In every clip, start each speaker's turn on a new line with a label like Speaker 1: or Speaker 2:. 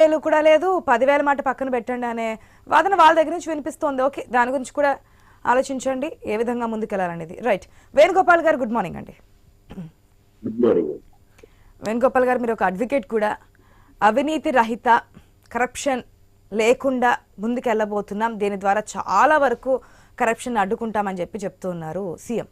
Speaker 1: వేలు కూడా లేదు, 10,000 మాట పక్కన పెట్టండి అనే వాదన వాళ్ళ దగ్గర నుంచి వినిపిస్తోంది. ఓకే, దాని గురించి కూడా ఆలోచించండి ఏ విధంగా ముందుకెళ్లాలనేది. రైట్, వేణుగోపాల్ గారు గుడ్ మార్నింగ్ అండి.
Speaker 2: Good morning.
Speaker 1: వేణుగోపాల్ గారు, మీరు ఒక అడ్వకేట్ కూడా. అవినీతి రహిత, కరప్షన్ లేకుండా ముందుకెళ్ళబోతున్నాం, దీని ద్వారా చాలా వరకు కరప్షన్ అడ్డుకుంటామని చెప్తూ ఉన్నారు సీఎం.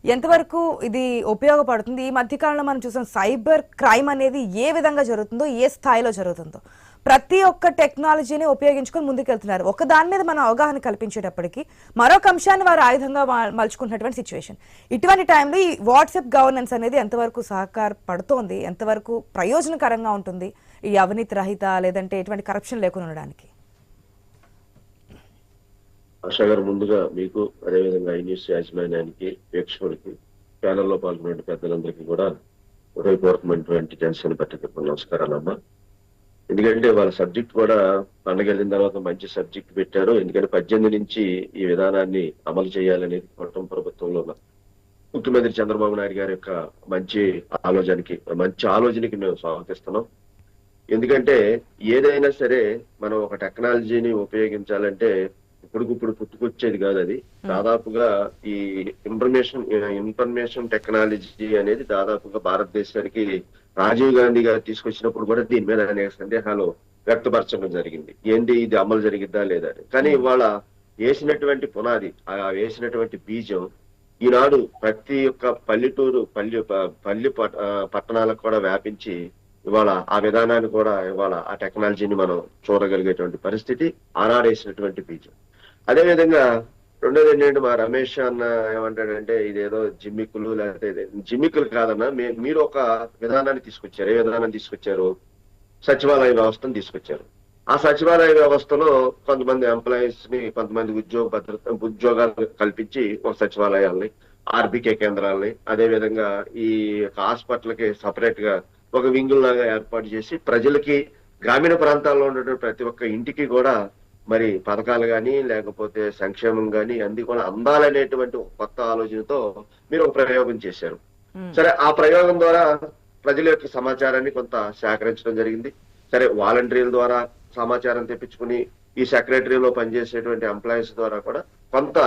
Speaker 1: ఎంతవరకు ఇది ఉపయోగపడుతుంది? ఈ మధ్యకాలంలో మనం చూసాం సైబర్ క్రైమ్ అనేది ఏ విధంగా జరుగుతుందో, ఏ స్థాయిలో జరుగుతుందో. ప్రతి ఒక్క టెక్నాలజీని ఉపయోగించుకొని ముందుకెళ్తున్నారు. ఒక దాని మీద మనం అవగాహన కల్పించేటప్పటికి మరొక అంశాన్ని వారు ఆయుధంగా మలుచుకుంటున్నటువంటి సిచ్యువేషన్. ఇటువంటి టైంలో ఈ వాట్సాప్ గవర్నెన్స్ అనేది ఎంతవరకు సహకారపడుతోంది, ఎంతవరకు ప్రయోజనకరంగా ఉంటుంది ఈ అవినీతి రహిత లేదంటే ఎటువంటి కరప్షన్ లేకుండా ఉండడానికి?
Speaker 2: ఆశా గారు, ముందుగా మీకు అదేవిధంగా ఐ న్యూస్ యాజమాన్యానికి, ప్రేక్షకులకి, ఛానల్లో పాల్గొనే పెద్దలందరికీ కూడా హృదయపూర్వకమైనటువంటి జనసేన పత్రిక నమస్కారాలమ్మా. ఎందుకంటే వాళ్ళ సబ్జెక్ట్ కూడా పండగ వెళ్ళిన తర్వాత మంచి సబ్జెక్ట్ పెట్టారు. ఎందుకంటే 18 నుంచి ఈ విధానాన్ని అమలు చేయాలనేది కుటుంబ ప్రభుత్వంలో ముఖ్యమంత్రి చంద్రబాబు నాయుడు గారి యొక్క మంచి ఆలోచనకి మేము స్వాగతిస్తున్నాం. ఎందుకంటే ఏదైనా సరే మనం ఒక టెక్నాలజీని ఉపయోగించాలంటే ఇప్పుడు పుట్టుకొచ్చేది కాదు. అది దాదాపుగా ఈ ఇన్ఫర్మేషన్ టెక్నాలజీ అనేది దాదాపుగా భారతదేశానికి రాజీవ్ గాంధీ గారు తీసుకొచ్చినప్పుడు కూడా దీని మీద అనేక సందేహాలు వ్యక్తపరచడం జరిగింది. ఏంటి ఇది అమలు జరిగిద్దా లేదా అని. కానీ ఇవాళ వేసినటువంటి పునాది, ఆ వేసినటువంటి బీజం ఈనాడు ప్రతి ఒక్క పల్లెటూరు పల్లి పట్టణాలకు కూడా వ్యాపించి ఇవాళ ఆ విధానాన్ని కూడా ఇవాళ ఆ టెక్నాలజీని మనం చూడగలిగేటువంటి పరిస్థితి ఆనాడేసినటువంటి బీజం. అదేవిధంగా రెండోది ఏంటంటే, మా రమేష్ అన్న ఏమంటాడంటే ఇదేదో జిమ్మిక్కులు, లేకపోతే జిమ్మిక్కులు కాదన్నా, మీరు ఒక విధానాన్ని తీసుకొచ్చారు. ఏ విధానాన్ని తీసుకొచ్చారు? సచివాలయ వ్యవస్థను తీసుకొచ్చారు. ఆ సచివాలయ వ్యవస్థలో కొంతమంది ఎంప్లాయీస్ ని, కొంతమంది ఉద్యోగాలు కల్పించి ఒక సచివాలయాల్ని, ఆర్బీకే కేంద్రాలని, అదే విధంగా ఈ హాస్పిటల్ కి సపరేట్ గా ఒక వింగుల్ లాగా ఏర్పాటు చేసి ప్రజలకి, గ్రామీణ ప్రాంతాల్లో ఉన్నటువంటి ప్రతి ఒక్క ఇంటికి కూడా మరి పథకాలు కానీ లేకపోతే సంక్షేమం కానీ అన్ని కూడా అందాలనేటువంటి కొత్త ఆలోచనతో మీరు ఒక ప్రయోగం చేశారు. సరే, ఆ ప్రయోగం ద్వారా ప్రజల యొక్క సమాచారాన్ని కొంత సేకరించడం జరిగింది. సరే, వాలంటీర్ల ద్వారా సమాచారం తెప్పించుకుని ఈ సెక్రటరీలో పనిచేసేటువంటి ఎంప్లాయీస్ ద్వారా కూడా కొంత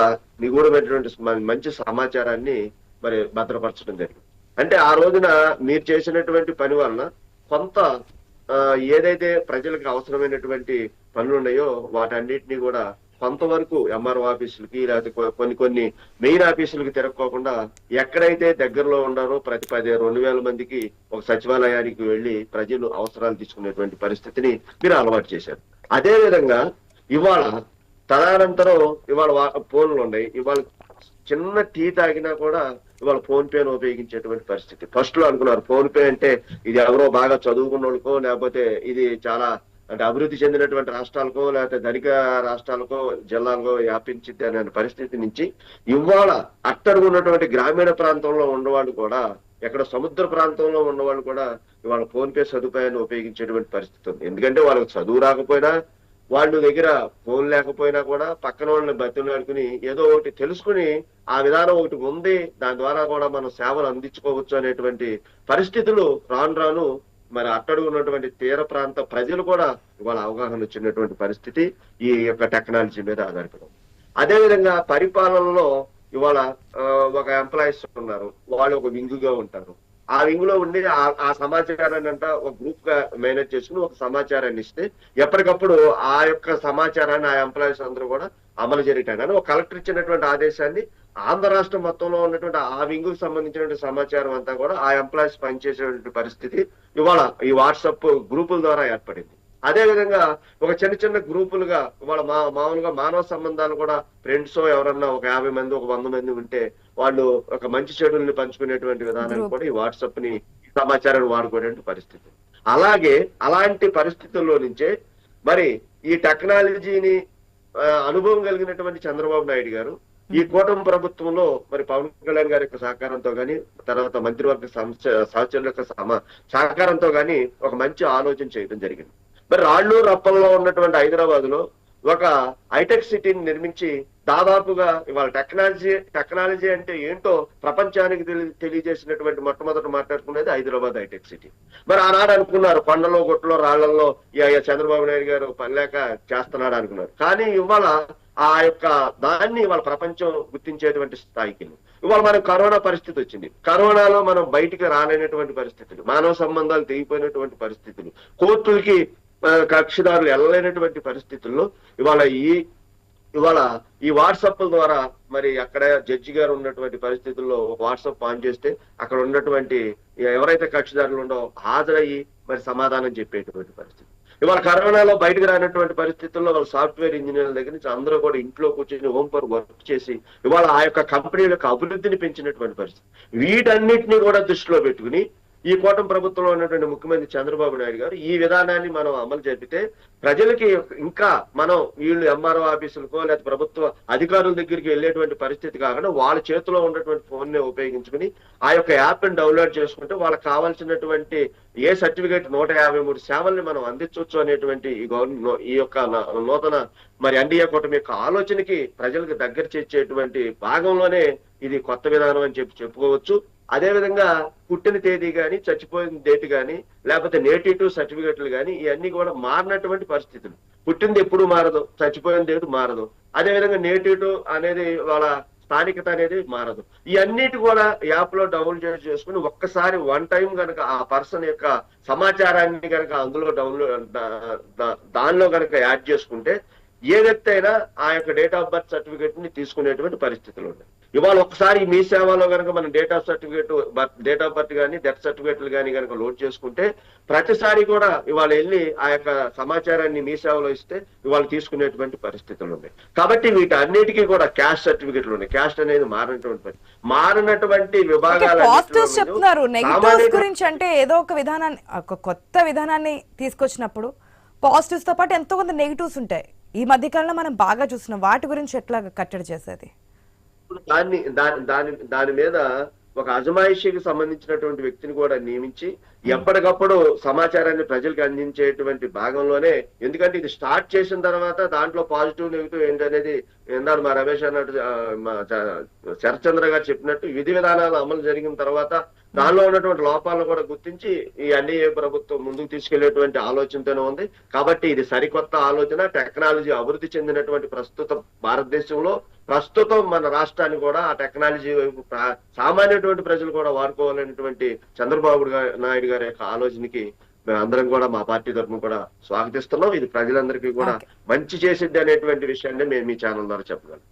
Speaker 2: నిగూఢమైనటువంటి మంచి సమాచారాన్ని మరి భద్రపరచడం జరిగింది. అంటే ఆ రోజున మీరు చేసినటువంటి పని వలన కొంత ఏదైతే ప్రజలకు అవసరమైనటువంటి పనులు ఉన్నాయో వాటన్నిటినీ కూడా కొంతవరకు ఎంఆర్ఓ ఆఫీసులకి, లేకపోతే కొన్ని మెయిన్ ఆఫీసులకి తిరగకోకుండా ఎక్కడైతే దగ్గరలో ఉన్నారో ప్రతి 2,000 మందికి ఒక సచివాలయానికి వెళ్లి ప్రజలు అవసరాలు తీసుకునేటువంటి పరిస్థితిని మీరు అలవాటు చేశారు. అదే విధంగా ఇవాళ తదనంతరం ఇవాళ ఫోన్లు ఉన్నాయి. ఇవాళ చిన్న టీ తాగినా కూడా ఇవాళ ఫోన్ పేను ఉపయోగించేటువంటి పరిస్థితి. ఫస్ట్ లో అనుకున్నారు ఫోన్ పే అంటే ఇది ఎవరో బాగా చదువుకున్న వాళ్ళకో, లేకపోతే ఇది చాలా అంటే అభివృద్ధి చెందినటువంటి రాష్ట్రాలకో, లేకపోతే ధనిక రాష్ట్రాలకో, జిల్లాలకో వ్యాపించింది అనే పరిస్థితి నుంచి ఇవాళ అట్టడుగున్నటువంటి గ్రామీణ ప్రాంతంలో ఉన్నవాళ్ళు కూడా, ఎక్కడ సముద్ర ప్రాంతంలో ఉన్నవాళ్ళు కూడా ఇవాళ ఫోన్ పే సదుపాయాన్ని ఉపయోగించేటువంటి పరిస్థితి ఉంది. ఎందుకంటే వాళ్ళకి చదువు రాకపోయినా, వాళ్ళ దగ్గర ఫోన్ లేకపోయినా కూడా పక్కన వాళ్ళని బతిలాడుకుని ఏదో ఒకటి తెలుసుకుని ఆ విధానం ఒకటి ఉంది, దాని ద్వారా కూడా మనం సేవలు అందించుకోవచ్చు అనేటువంటి పరిస్థితులు రాను మరి అట్టడుగున్నటువంటి తీర ప్రాంత ప్రజలు కూడా ఇవాళ అవగాహన వచ్చినటువంటి పరిస్థితి ఈ యొక్క టెక్నాలజీ మీద ఆధారపడి. అదేవిధంగా పరిపాలనలో ఇవాళ ఒక ఎంప్లాయీస్ ఉన్నారు, వాళ్ళు ఒక వింగుగా ఉంటారు. ఆ వింగ్ లో ఉండి ఆ సమాచారాన్ని అంతా ఒక గ్రూప్ గా మేనేజ్ చేసుకుని ఒక సమాచారాన్ని ఇస్తే ఎప్పటికప్పుడు ఆ యొక్క సమాచారాన్ని ఆ ఎంప్లాయీస్ అందరూ కూడా అమలు చేయటానికి ఒక కలెక్టర్ ఇచ్చినటువంటి ఆదేశాన్ని ఆంధ్ర రాష్ట్రం మొత్తంలో ఉన్నటువంటి ఆ వింగ్ కు సంబంధించినటువంటి సమాచారం అంతా కూడా ఆ ఎంప్లాయీస్ పనిచేసేటువంటి పరిస్థితి ఇవాళ ఈ వాట్సాప్ గ్రూపుల ద్వారా ఏర్పడింది. అదే విధంగా ఒక చిన్న గ్రూపులుగా ఇవాళ మామూలుగా మానవ సంబంధాలు కూడా ఫ్రెండ్స్ ఎవరన్నా ఒక 50 మంది, ఒక 100 మంది ఉంటే వాళ్ళు ఒక మంచి చెడుల్ని పంచుకునేటువంటి విధానాన్ని కూడా ఈ వాట్సాప్ ని సమాచారాన్ని వాడుకునేటువంటి పరిస్థితి. అలాగే అలాంటి పరిస్థితుల్లో నుంచే మరి ఈ టెక్నాలజీని అనుభవం కలిగినటువంటి చంద్రబాబు నాయుడు గారు ఈ కూటమి ప్రభుత్వంలో మరి పవన్ కళ్యాణ్ గారి యొక్క సహకారంతో గాని, తర్వాత మంత్రివర్గ సహచరుల యొక్క సహకారంతో గాని ఒక మంచి ఆలోచన చేయడం జరిగింది. మరి రాళ్ళు రప్పల్లో ఉన్నటువంటి హైదరాబాద్ లో ఒక హైటెక్ సిటీని నిర్మించి దాదాపుగా ఇవాళ టెక్నాలజీ అంటే ఏంటో ప్రపంచానికి తెలియజేసినటువంటి మొట్టమొదట మాట్లాడుకునేది హైదరాబాద్ హైటెక్ సిటీ. మరి ఆనాడు అనుకున్నారు కొండలో గుట్టలో రాళ్లలో చంద్రబాబు నాయుడు గారు పనిలేక చేస్తున్నాడు అనుకున్నారు. కానీ ఇవాళ ఆ యొక్క దాన్ని ఇవాళ ప్రపంచం గుర్తించేటువంటి స్థాయికి ఇవాళ మనకు కరోనా పరిస్థితి వచ్చింది. కరోనాలో మనం బయటికి రాలేనటువంటి పరిస్థితులు, మానవ సంబంధాలు తెగిపోయినటువంటి పరిస్థితులు, కోర్టులకి కక్షిదారులు వెళ్ళలేనటువంటి పరిస్థితుల్లో ఇవాళ ఈ వాట్సాప్ ద్వారా మరి అక్కడ జడ్జి గారు ఉన్నటువంటి పరిస్థితుల్లో వాట్సాప్ ఆన్ చేస్తే అక్కడ ఉన్నటువంటి ఎవరైతే కక్షిదారులు ఉండో హాజరయ్యి మరి సమాధానం చెప్పేటువంటి పరిస్థితి. ఇవాళ కరోనాలో బయటకు రానటువంటి పరిస్థితుల్లో వాళ్ళ సాఫ్ట్వేర్ ఇంజనీర్ల దగ్గర నుంచి అందరూ కూడా ఇంట్లో కూర్చొని హోమ్ వర్క్ చేసి ఇవాళ ఆ యొక్క కంపెనీల యొక్క అభివృద్ధిని పెంచినటువంటి పరిస్థితి. వీటన్నిటిని కూడా దృష్టిలో పెట్టుకుని ఈ కూటమి ప్రభుత్వంలో ఉన్నటువంటి ముఖ్యమంత్రి చంద్రబాబు నాయుడు గారు ఈ విధానాన్ని మనం అమలు జరిపితే ప్రజలకి ఇంకా మనం వీళ్ళు ఎంఆర్ఓ ఆఫీసులకో లేదా ప్రభుత్వ అధికారుల దగ్గరికి వెళ్ళేటువంటి పరిస్థితి కాకుండా వాళ్ళ చేతిలో ఉన్నటువంటి ఫోన్ ని ఉపయోగించుకుని ఆ యొక్క యాప్ ని డౌన్లోడ్ చేసుకుంటే వాళ్ళకి కావాల్సినటువంటి ఏ సర్టిఫికేట్ 153 సేవల్ని మనం అందించవచ్చు అనేటువంటి ఈ యొక్క నూతన మరి ఎన్డీఏ కూటమి యొక్క ఆలోచనకి ప్రజలకు దగ్గర చేర్చేటువంటి భాగంలోనే ఇది కొత్త విధానం అని చెప్పుకోవచ్చు. అదే విధంగా పుట్టిన తేదీ కానీ చచ్చిపోయిన డేట్ కానీ లేకపోతే నేటివ్ సర్టిఫికెట్లు కానీ ఇవన్నీ కూడా మారినటువంటి పరిస్థితులు. పుట్టింది ఎప్పుడు మారదు, చచ్చిపోయిన డేట్ మారదు, అదే విధంగా నేటివ్ అనేది వాళ్ళ స్థానికత అనేది మారదు. ఇవన్నిటి కూడా యాప్ లో డౌన్లోడ్ చేసుకుని ఒక్కసారి వన్ టైం కనుక ఆ పర్సన్ యొక్క సమాచారాన్ని కనుక అందులో దానిలో కనుక యాడ్ చేసుకుంటే ఏ వ్యక్తి అయినా ఆ యొక్క డేట్ ఆఫ్ బర్త్ సర్టిఫికేట్ ని తీసుకునేటువంటి పరిస్థితులు ఉన్నాయి. ఇవాళ ఒకసారి మీ సేవలో కనుక మనం డేట్ ఆఫ్ బర్త్ కానీ డెత్ సర్టిఫికేట్లు కానీ కనుక లోడ్ చేసుకుంటే ప్రతిసారి కూడా ఇవాళ వెళ్ళి ఆ యొక్క సమాచారాన్ని మీ సేవలో ఇస్తే ఇవాళ తీసుకునేటువంటి పరిస్థితులు ఉన్నాయి. కాబట్టి వీటన్నిటికీ కూడా క్యాస్ట్ సర్టిఫికేట్లు ఉన్నాయి. క్యాస్ట్ అనేది మారినటువంటి విభాగాలు
Speaker 1: పాజిటివ్స్ చెప్తున్నారు. నెగటివ్స్ గురించి అంటే ఏదో ఒక విధానాన్ని ఒక కొత్త విధానాన్ని తీసుకొచ్చినప్పుడు పాజిటివ్స్ తో పాటు ఎంతో కొంత నెగిటివ్స్ ఉంటాయి. ఈ మధ్య కాలంలో మనం బాగా చూస్తున్నాం. వాటి గురించి ఎట్లా కట్టడి చేసేది?
Speaker 2: దాని మీద ఒక అజమాయిషీకి సంబంధించినటువంటి వ్యక్తిని కూడా నియమించి ఎప్పటికప్పుడు సమాచారాన్ని ప్రజలకు అందించేటువంటి భాగంలోనే, ఎందుకంటే ఇది స్టార్ట్ చేసిన తర్వాత దాంట్లో పాజిటివ్ నెగిటివ్ ఏంటనేది ఏందాడు మా రమేష్ అన్నట్టు మా శరత్చంద్ర గారు చెప్పినట్టు విధి విధానాలు అమలు జరిగిన తర్వాత దానిలో ఉన్నటువంటి లోపాలను కూడా గుర్తించి ఈ ఎన్డీఏ ప్రభుత్వం ముందుకు తీసుకెళ్లేటువంటి ఆలోచనతోనే ఉంది. కాబట్టి ఇది సరికొత్త ఆలోచన. టెక్నాలజీ అభివృద్ధి చెందినటువంటి భారతదేశంలో ప్రస్తుతం మన రాష్ట్రాన్ని కూడా ఆ టెక్నాలజీ వైపు సామాన్యటువంటి ప్రజలు కూడా వాడుకోవాలనేటువంటి చంద్రబాబు నాయుడు గారి యొక్క ఆలోచనకి అందరం కూడా మా పార్టీ తరఫున కూడా స్వాగతిస్తున్నాం. ఇది ప్రజలందరికీ కూడా మంచి చేసిద్ది అనేటువంటి విషయాన్ని మేము మీ ఛానల్ ద్వారా చెప్పగలం.